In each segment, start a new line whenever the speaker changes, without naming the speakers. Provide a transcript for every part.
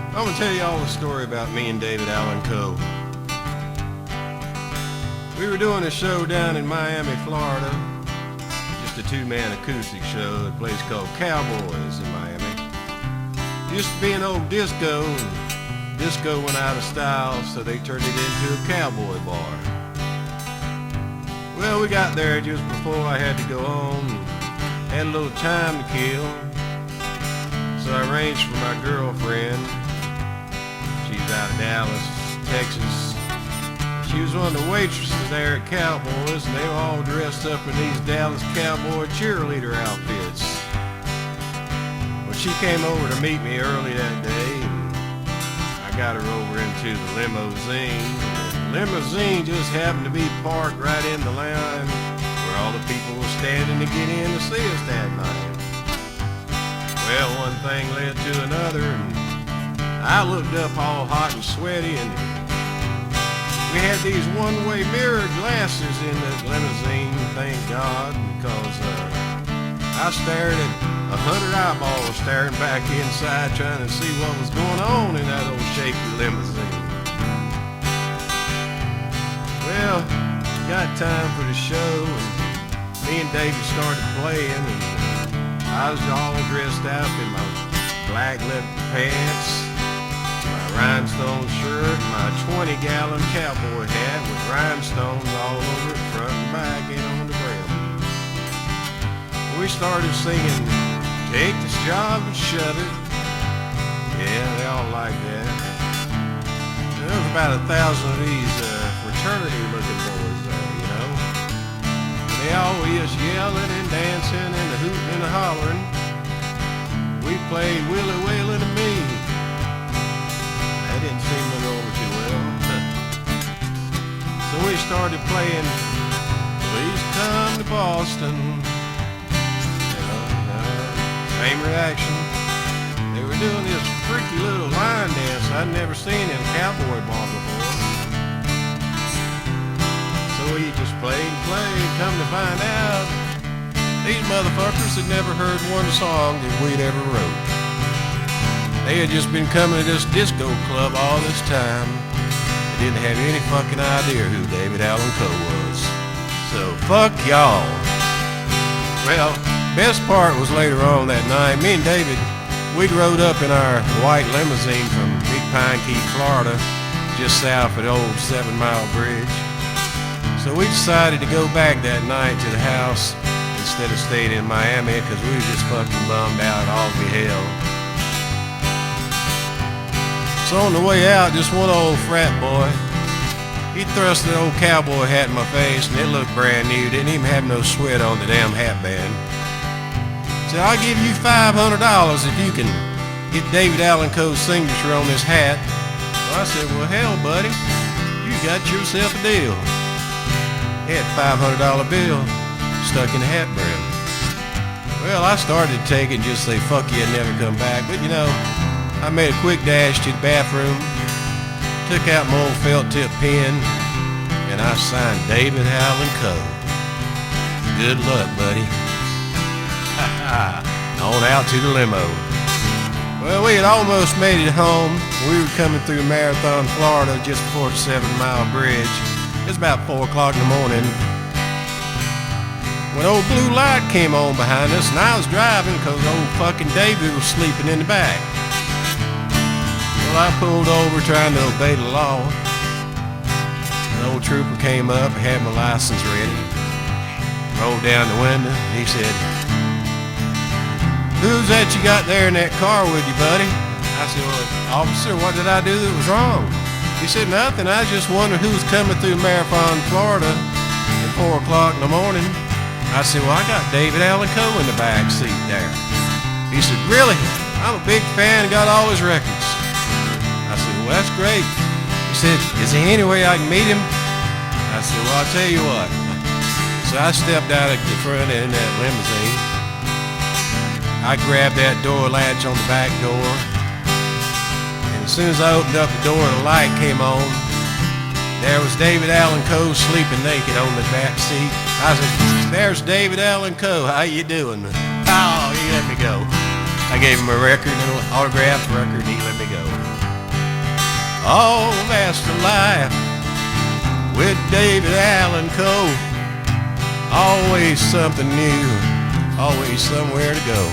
I'm gonna tell you all a story about me and David Allan Coe. We were doing a show down in Miami, Florida. Just a two-man acoustic show at a place called Cowboys in Miami. Used to be an old disco, and disco went out of style, so they turned it into a cowboy bar. Well, we got there just before I had to go home, and had a little time to kill. So I arranged for my girlfriend. She's out of Dallas, Texas. She was one of the waitresses there at Cowboys, and they were all dressed up in these Dallas Cowboy cheerleader outfits. Well, she came over to meet me early that day, and I got her over into the limousine. The limousine just happened to be parked right in the line where all the people were standing to get in to see us that night. Well, one thing led to another, and I looked up all hot and sweaty, and we had these one-way mirror glasses in the limousine, thank God, because I stared at 100 eyeballs staring back inside trying to see what was going on in that old shaky limousine. Well, got time for the show, and me and David started playing, and I was all dressed up in my black leather pants, my rhinestone shirt, my 20-gallon cowboy hat with rhinestones all over it, front and back and on the brim. We started singing, "Take this job and shut it." Yeah, they all like that. There was about 1,000 of these fraternity-looking boys there, you know. They always yelling and dancing and the hooting and the hollering. We played Willie Waylon and Me. That didn't seem to go over too well. So we started playing "Please Come to Boston." Same reaction. They were doing this freaky little line dance I'd never seen in a cowboy bar before. So we just played and played, come to find out these motherfuckers had never heard one song that we'd ever wrote. They had just been coming to this disco club all this time. They didn't have any fucking idea who David Allan Coe was. So fuck y'all. Well, best part was later on that night. Me and David, we'd rode up in our white limousine from Big Pine Key, Florida, just south of the old 7 Mile Bridge. So we decided to go back that night to the house instead of staying in Miami, because we were just fucking bummed out all the hell. So on the way out, just one old frat boy, he thrust an old cowboy hat in my face, and it looked brand new. Didn't even have no sweat on the damn hat band. Said, "I'll give you $500 if you can get David Allan Coe's signature on this hat." Well, I said, "Well, hell, buddy, you got yourself a deal." He had a $500 bill stuck in the hat brim. Well, I started to take it and just say, "Fuck you," and never come back. But you know, I made a quick dash to the bathroom, took out my old felt tip pen, and I signed David Allan Coe. Good luck, buddy. On out to the limo. Well, we had almost made it home. We were coming through Marathon, Florida, just before the 7 Mile Bridge. It was about 4 o'clock in the morning when old blue light came on behind us, and I was driving because old fucking David was sleeping in the back. Well, I pulled over trying to obey the law. An old trooper came up, had my license ready, rolled down the window, and he said, "Who's that you got there in that car with you, buddy?" I said, "Well, officer, what did I do that was wrong?" He said, "Nothing. I just wondered who was coming through Marathon, Florida at 4 o'clock in the morning." I said, "Well, I got David Allan Coe in the back seat there." He said, "Really? I'm a big fan and got all his records." I said, "Well, that's great." He said, "Is there any way I can meet him?" I said, "Well, I'll tell you what." So I stepped out at the front end of that limousine. I grabbed that door latch on the back door, and as soon as I opened up the door, the light came on. There was David Allan Coe sleeping naked on the back seat. I said, "There's David Allan Coe. How you doing?" "Oh, he let me go." I gave him a record, an autographed record, and he let me go. Oh, that's the life with David Allan Coe. Always something new, always somewhere to go.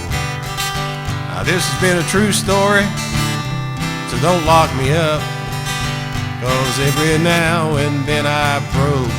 Now this has been a true story, so don't lock me up, 'cause every now and then I broke